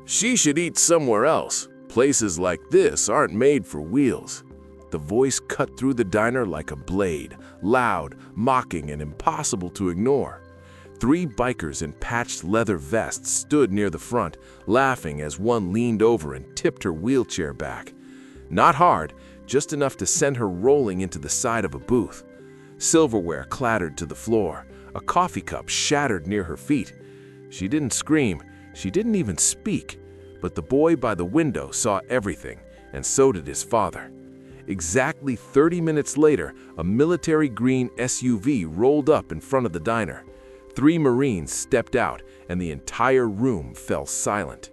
She should eat somewhere else. Places like this aren't made for wheels. The voice cut through the diner like a blade, loud, mocking, and impossible to ignore. 3 bikers in patched leather vests stood near the front, laughing as one leaned over and tipped her wheelchair back. Not hard, just enough to send her rolling into the side of a booth. Silverware clattered to the floor. A coffee cup shattered near her feet. She didn't scream. She didn't even speak. But the boy by the window saw everything, and so did his father. Exactly 30 minutes later, a military green SUV rolled up in front of the diner. 3 Marines stepped out, and the entire room fell silent.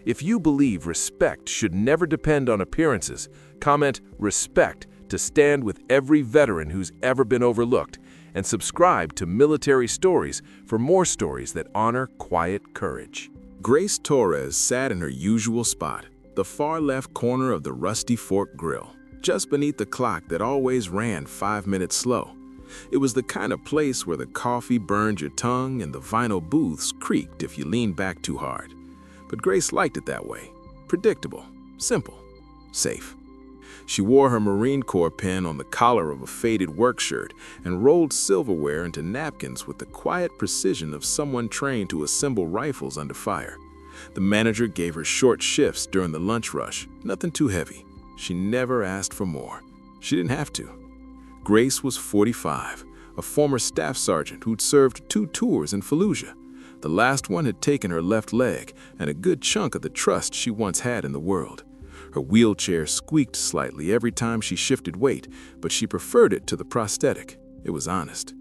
If you believe respect should never depend on appearances, comment "respect" to stand with every veteran who's ever been overlooked, and subscribe to Military Stories for more stories that honor quiet courage. Grace Torres sat in her usual spot, the far left corner of the Rusty Fork Grill, just beneath the clock that always ran 5 minutes slow. It was the kind of place where the coffee burned your tongue and the vinyl booths creaked if you leaned back too hard. But Grace liked it that way. Predictable, simple, safe. She wore her Marine Corps pin on the collar of a faded work shirt and rolled silverware into napkins with the quiet precision of someone trained to assemble rifles under fire. The manager gave her short shifts during the lunch rush, nothing too heavy. She never asked for more. She didn't have to. Grace was 45, a former staff sergeant who'd served 2 tours in Fallujah. The last one had taken her left leg and a good chunk of the trust she once had in the world. Her wheelchair squeaked slightly every time she shifted weight, but she preferred it to the prosthetic. It was honest.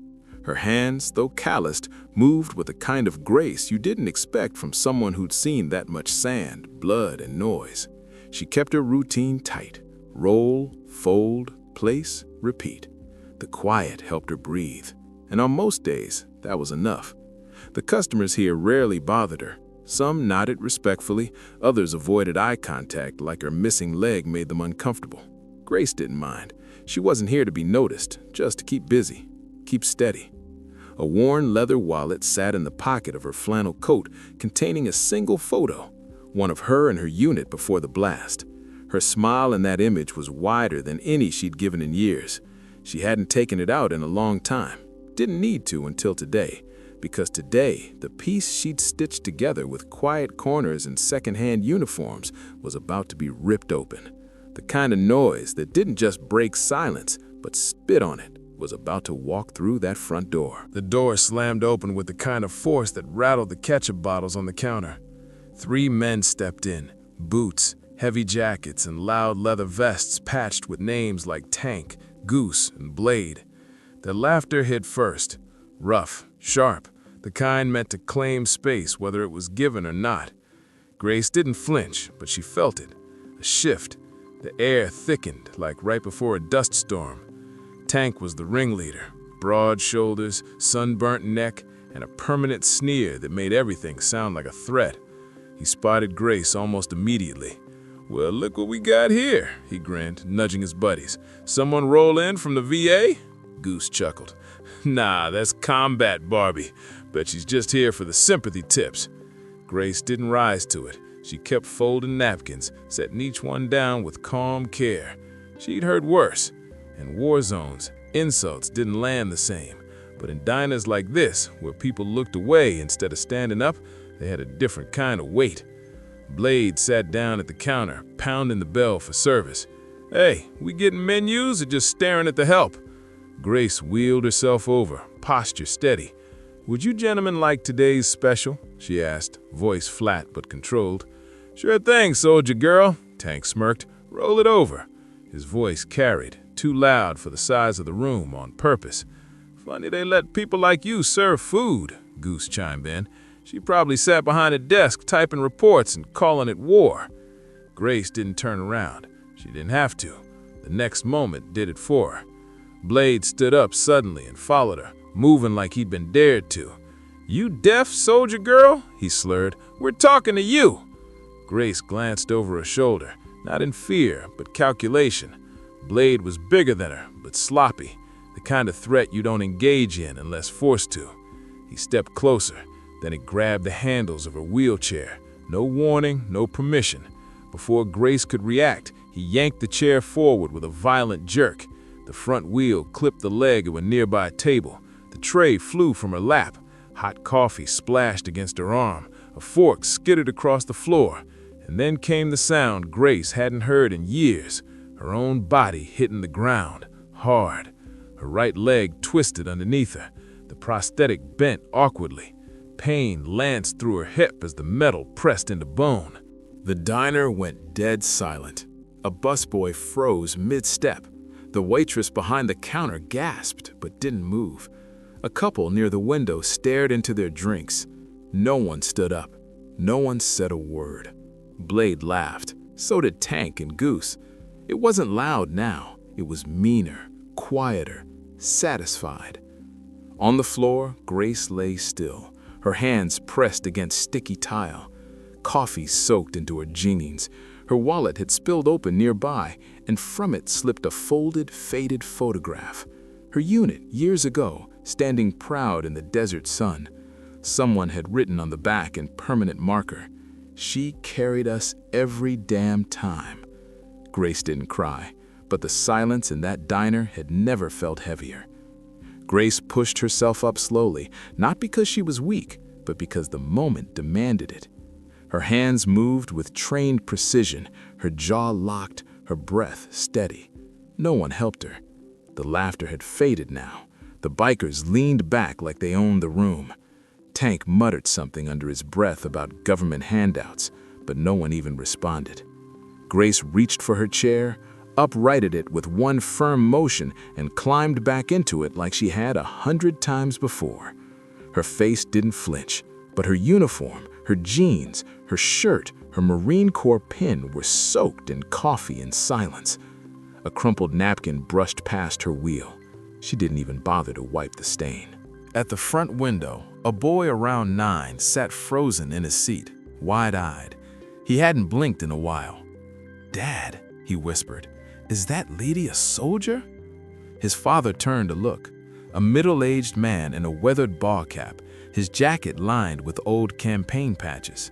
Her hands, though calloused, moved with a kind of grace you didn't expect from someone who'd seen that much sand, blood, and noise. She kept her routine tight. Roll, fold, place, repeat. The quiet helped her breathe, and on most days, that was enough. The customers here rarely bothered her. Some nodded respectfully, others avoided eye contact like her missing leg made them uncomfortable. Grace didn't mind. She wasn't here to be noticed, just to keep busy, keep steady. A worn leather wallet sat in the pocket of her flannel coat containing a single photo, one of her and her unit before the blast. Her smile in that image was wider than any she'd given in years. She hadn't taken it out in a long time. Didn't need to until today. Because today, the piece she'd stitched together with quiet corners and second-hand uniforms was about to be ripped open. The kind of noise that didn't just break silence, but spit on it, was about to walk through that front door. The door slammed open with the kind of force that rattled the ketchup bottles on the counter. 3 men stepped in, boots, heavy jackets, and loud leather vests patched with names like Tank, Goose, and Blade. Their laughter hit first. Rough, sharp, the kind meant to claim space whether it was given or not. Grace didn't flinch, but she felt it. A shift. The air thickened like right before a dust storm. Tank was the ringleader. Broad shoulders, sunburnt neck, and a permanent sneer that made everything sound like a threat. He spotted Grace almost immediately. "Well, look what we got here," he grinned, nudging his buddies. "Someone roll in from the VA?" Goose chuckled. "Nah, that's Combat Barbie. Bet she's just here for the sympathy tips." Grace didn't rise to it. She kept folding napkins, setting each one down with calm care. She'd heard worse. In war zones, insults didn't land the same. But in diners like this, where people looked away instead of standing up, they had a different kind of weight. Blade sat down at the counter, pounding the bell for service. "Hey, we getting menus or just staring at the help?" Grace wheeled herself over, posture steady. "Would you gentlemen like today's special?" she asked, voice flat but controlled. "Sure thing, soldier girl," Tank smirked. "Roll it over." His voice carried, too loud for the size of the room on purpose. "Funny they let people like you serve food," Goose chimed in. "She probably sat behind a desk typing reports and calling it war." Grace didn't turn around. She didn't have to. The next moment did it for her. Blade stood up suddenly and followed her, moving like he'd been dared to. "You deaf, soldier girl?" he slurred. "We're talking to you." Grace glanced over her shoulder, not in fear, but calculation. Blade was bigger than her, but sloppy, the kind of threat you don't engage in unless forced to. He stepped closer, then he grabbed the handles of her wheelchair, No warning, no permission. Before Grace could react, he yanked the chair forward with a violent jerk. The front wheel clipped the leg of a nearby table. The tray flew from her lap. Hot coffee splashed against her arm. A fork skittered across the floor. And then came the sound Grace hadn't heard in years. Her own body hitting the ground, hard. Her right leg twisted underneath her. The prosthetic bent awkwardly. Pain lanced through her hip as the metal pressed into bone. The diner went dead silent. A busboy froze mid-step. The waitress behind the counter gasped but didn't move. A couple near the window stared into their drinks. No one stood up. No one said a word. Blade laughed. So did Tank and Goose. It wasn't loud now. It was meaner, quieter, satisfied. On the floor, Grace lay still, her hands pressed against sticky tile. Coffee soaked into her jeans. Her wallet had spilled open nearby, and from it slipped a folded, faded photograph. Her unit, years ago, standing proud in the desert sun. Someone had written on the back in permanent marker, "She carried us every damn time." Grace didn't cry, but the silence in that diner had never felt heavier. Grace pushed herself up slowly, not because she was weak, but because the moment demanded it. Her hands moved with trained precision, her jaw locked, her breath steady. No one helped her. The laughter had faded now. The bikers leaned back like they owned the room. Tank muttered something under his breath about government handouts, but no one even responded. Grace reached for her chair, uprighted it with one firm motion, and climbed back into it like she had 100 times before. Her face didn't flinch, but her uniform, her jeans, her shirt, her Marine Corps pin were soaked in coffee and silence. A crumpled napkin brushed past her wheel. She didn't even bother to wipe the stain. At the front window, a boy around 9 sat frozen in his seat, wide-eyed. He hadn't blinked in a while. "Dad," he whispered, "is that lady a soldier?" His father turned to look. A middle-aged man in a weathered ball cap, his jacket lined with old campaign patches.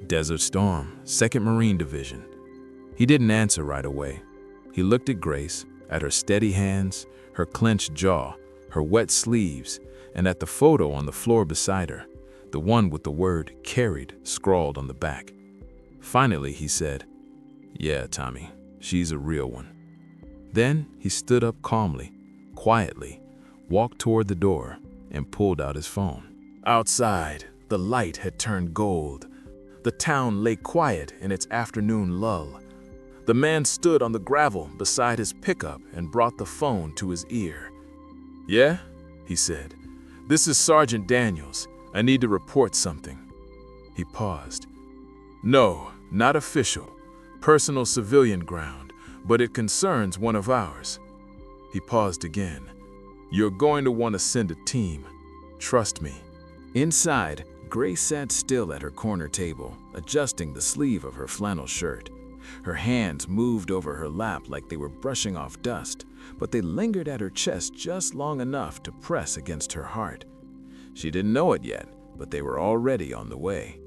"Desert Storm, 2nd Marine Division." He didn't answer right away. He looked at Grace, at her steady hands, her clenched jaw, her wet sleeves, and at the photo on the floor beside her, the one with the word "carried" scrawled on the back. Finally, he said, "Yeah, Tommy, she's a real one." Then he stood up calmly, quietly, walked toward the door, and pulled out his phone. Outside, the light had turned gold. The town lay quiet in its afternoon lull. The man stood on the gravel beside his pickup and brought the phone to his ear. "Yeah?" he said. "This is Sergeant Daniels. I need to report something." He paused. "No, not official. Personal civilian ground, but it concerns one of ours." He paused again. "You're going to want to send a team. Trust me." Inside, Grace sat still at her corner table, adjusting the sleeve of her flannel shirt. Her hands moved over her lap like they were brushing off dust, but they lingered at her chest just long enough to press against her heart. She didn't know it yet, but they were already on the way.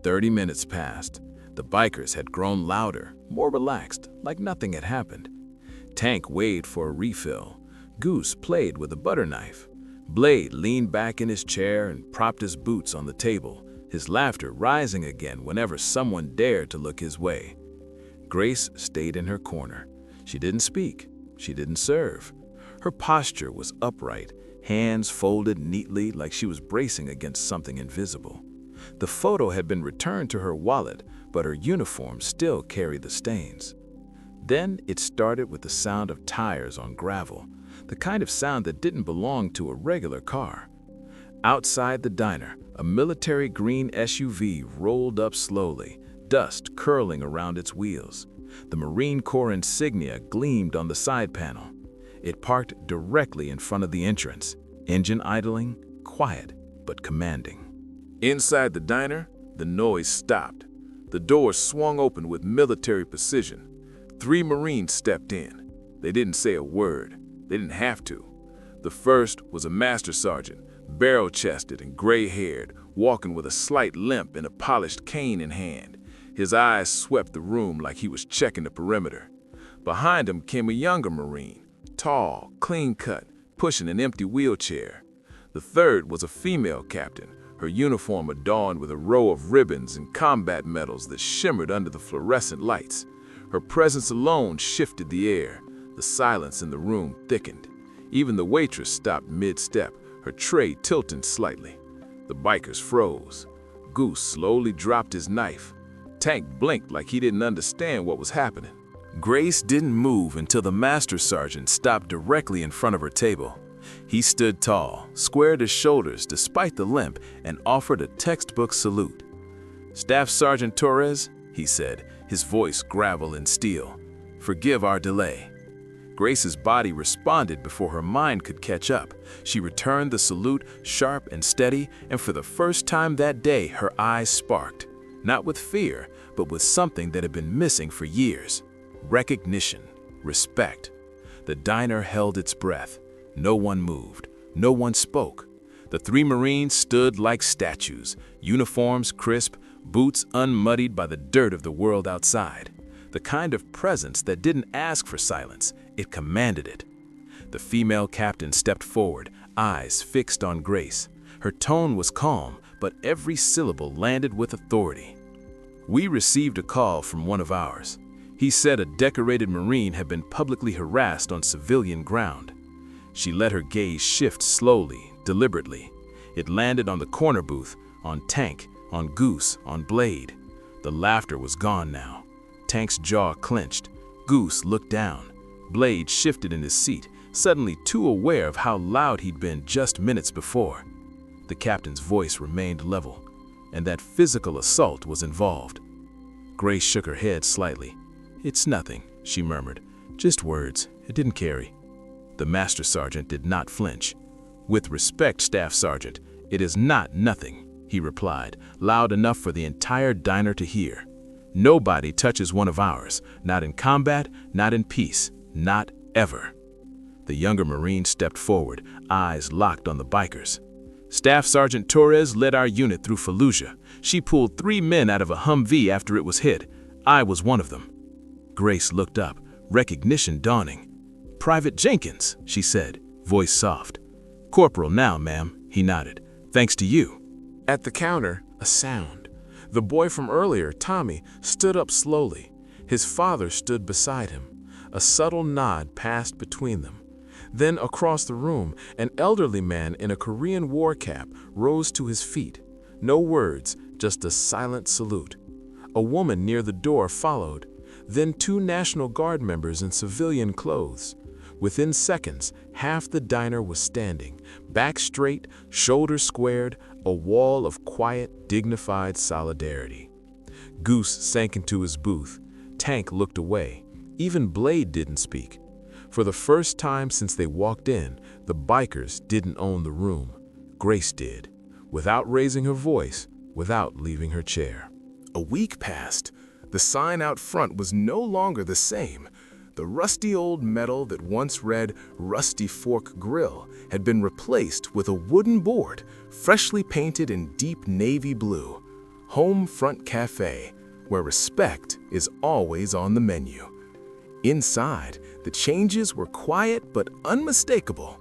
30 minutes passed. The bikers had grown louder, more relaxed, like nothing had happened. Tank waved for a refill. Goose played with a butter knife. Blade leaned back in his chair and propped his boots on the table, his laughter rising again whenever someone dared to look his way. Grace stayed in her corner. She didn't speak. She didn't serve. Her posture was upright, hands folded neatly like she was bracing against something invisible. The photo had been returned to her wallet, but her uniform still carried the stains. Then it started with the sound of tires on gravel, the kind of sound that didn't belong to a regular car. Outside the diner, a military green SUV rolled up slowly, dust curling around its wheels. The Marine Corps insignia gleamed on the side panel. It parked directly in front of the entrance, engine idling, quiet but commanding. Inside the diner, the noise stopped. The doors swung open with military precision. 3 Marines stepped in. They didn't say a word. They didn't have to. The first was a master sergeant, barrel-chested and gray-haired, walking with a slight limp and a polished cane in hand. His eyes swept the room like he was checking the perimeter. Behind him came a younger Marine, tall, clean-cut, pushing an empty wheelchair. The third was a female captain, her uniform adorned with a row of ribbons and combat medals that shimmered under the fluorescent lights. Her presence alone shifted the air. The silence in the room thickened. Even the waitress stopped mid-step, her tray tilting slightly. The bikers froze. Goose slowly dropped his knife. Tank blinked like he didn't understand what was happening. Grace didn't move until the master sergeant stopped directly in front of her table. He stood tall, squared his shoulders despite the limp, and offered a textbook salute. "Staff Sergeant Torres," he said, his voice gravel and steel, "forgive our delay." Grace's body responded before her mind could catch up. She returned the salute, sharp and steady, and for the first time that day, her eyes sparked, not with fear, but with something that had been missing for years: recognition, respect. The diner held its breath. No one moved. No one spoke. The three Marines stood like statues, uniforms crisp, boots unmuddied by the dirt of the world outside. The kind of presence that didn't ask for silence, it commanded it. The female captain stepped forward, eyes fixed on Grace. Her tone was calm, but every syllable landed with authority. "We received a call from one of ours. He said a decorated Marine had been publicly harassed on civilian ground." She let her gaze shift slowly, deliberately. It landed on the corner booth, on Tank, on Goose, on Blade. The laughter was gone now. Tank's jaw clenched. Goose looked down. Blade shifted in his seat, suddenly too aware of how loud he'd been just minutes before. The captain's voice remained level, and that physical assault was involved. Grace shook her head slightly. "It's nothing," she murmured. "Just words. It didn't carry." The master sergeant did not flinch. "With respect, Staff Sergeant, it is not nothing," he replied, loud enough for the entire diner to hear. "Nobody touches one of ours, not in combat, not in peace, not ever." The younger Marine stepped forward, eyes locked on the bikers. "Staff Sergeant Torres led our unit through Fallujah. She pulled 3 men out of a Humvee after it was hit. I was one of them." Grace looked up, recognition dawning. "Private Jenkins," she said, voice soft. "Corporal now, ma'am," he nodded. "Thanks to you." At the counter, a sound. The boy from earlier, Tommy, stood up slowly. His father stood beside him. A subtle nod passed between them. Then across the room, an elderly man in a Korean war cap rose to his feet. No words, just a silent salute. A woman near the door followed. Then 2 National Guard members in civilian clothes. Within seconds, half the diner was standing, back straight, shoulders squared, a wall of quiet, dignified solidarity. Goose sank into his booth. Tank looked away. Even Blade didn't speak. For the first time since they walked in, the bikers didn't own the room. Grace did, without raising her voice, without leaving her chair. A week passed. The sign out front was no longer the same. The rusty old metal that once read Rusty Fork Grill had been replaced with a wooden board, freshly painted in deep navy blue. Home Front Cafe, where respect is always on the menu. Inside, the changes were quiet but unmistakable.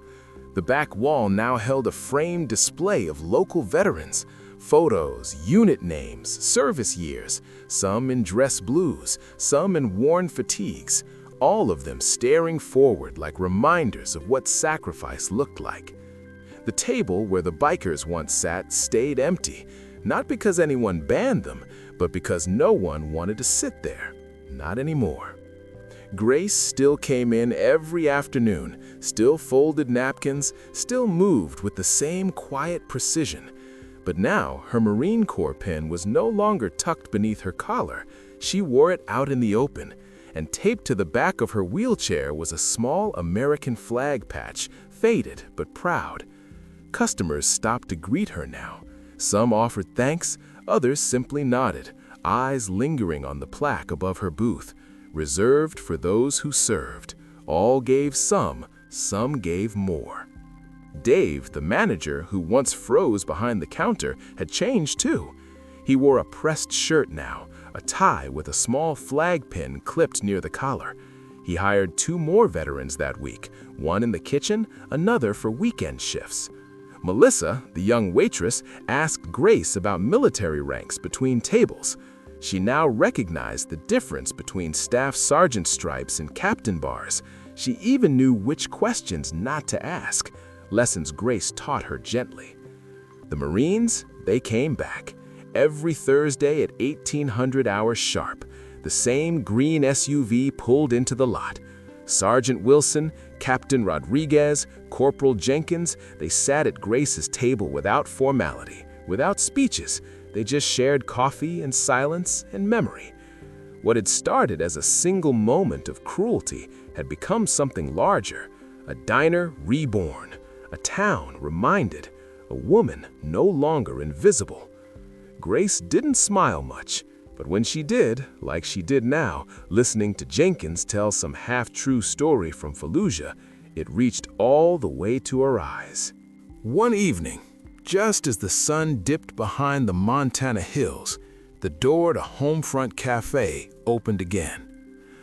The back wall now held a framed display of local veterans, photos, unit names, service years, some in dress blues, some in worn fatigues, all of them staring forward like reminders of what sacrifice looked like. The table where the bikers once sat stayed empty, not because anyone banned them, but because no one wanted to sit there. Not anymore. Grace still came in every afternoon, still folded napkins, still moved with the same quiet precision. But now her Marine Corps pin was no longer tucked beneath her collar. She wore it out in the open, and taped to the back of her wheelchair was a small American flag patch, faded but proud. Customers stopped to greet her now. Some offered thanks, others simply nodded, eyes lingering on the plaque above her booth. Reserved for those who served. All gave some gave more. Dave, the manager who once froze behind the counter, had changed too. He wore a pressed shirt now, a tie with a small flag pin clipped near the collar. He hired 2 more veterans that week, one in the kitchen, another for weekend shifts. Melissa, the young waitress, asked Grace about military ranks between tables. She now recognized the difference between staff sergeant stripes and captain bars. She even knew which questions not to ask, lessons Grace taught her gently. The Marines, they came back. Every Thursday at 1800 hours sharp, the same green SUV pulled into the lot. Sergeant Wilson, Captain Rodriguez, Corporal Jenkins, they sat at Grace's table without formality, without speeches. They just shared coffee and silence and memory. What had started as a single moment of cruelty had become something larger, a diner reborn, a town reminded, a woman no longer invisible. Grace didn't smile much, but when she did, like she did now, listening to Jenkins tell some half-true story from Fallujah, it reached all the way to her eyes. One evening, just as the sun dipped behind the Montana hills, the door to Homefront Cafe opened again.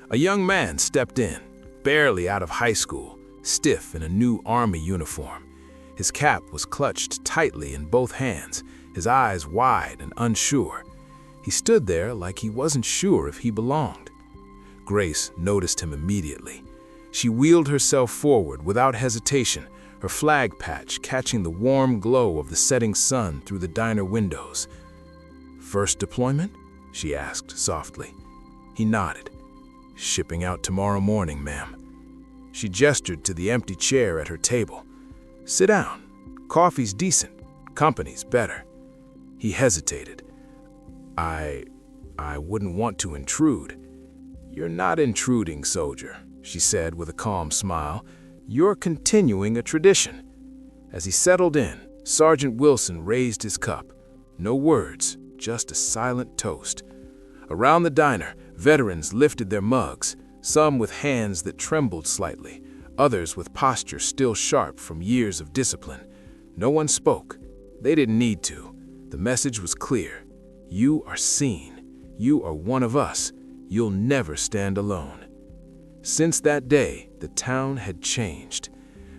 A young man stepped in, barely out of high school, stiff in a new Army uniform. His cap was clutched tightly in both hands, his eyes wide and unsure. He stood there like he wasn't sure if he belonged. Grace noticed him immediately. She wheeled herself forward without hesitation, her flag patch catching the warm glow of the setting sun through the diner windows. "First deployment?" she asked softly. He nodded. "Shipping out tomorrow morning, ma'am." She gestured to the empty chair at her table. "Sit down. Coffee's decent. Company's better." He hesitated. I wouldn't want to intrude." "You're not intruding, soldier," she said with a calm smile. "You're continuing a tradition." As he settled in, Sergeant Wilson raised his cup. No words, just a silent toast. Around the diner, veterans lifted their mugs, some with hands that trembled slightly, others with posture still sharp from years of discipline. No one spoke. They didn't need to. The message was clear. You are seen. You are one of us. You'll never stand alone. Since that day, the town had changed.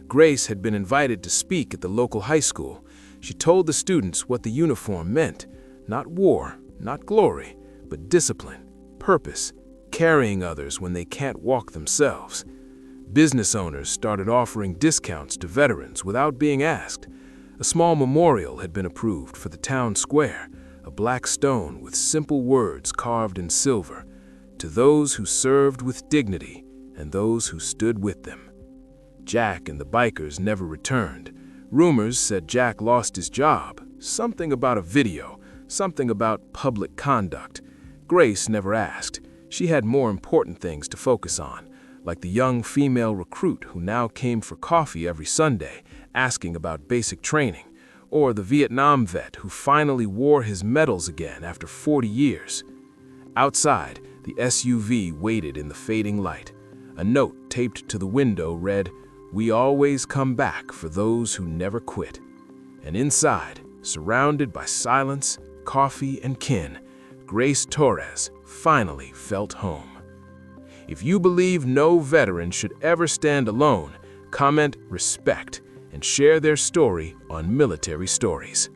Grace had been invited to speak at the local high school. She told the students what the uniform meant. Not war, not glory, but discipline, purpose, carrying others when they can't walk themselves. Business owners started offering discounts to veterans without being asked. A small memorial had been approved for the town square, a black stone with simple words carved in silver, to those who served with dignity and those who stood with them. Jack and the bikers never returned. Rumors said Jack lost his job, something about a video, something about public conduct. Grace never asked. She had more important things to focus on, like the young female recruit who now came for coffee every Sunday, asking about basic training, or the Vietnam vet who finally wore his medals again after 40 years. Outside, the SUV waited in the fading light. A note taped to the window read, "We always come back for those who never quit." And inside, surrounded by silence, coffee, and kin, Grace Torres finally felt home. If you believe no veteran should ever stand alone, comment respect and share their story on Military Stories.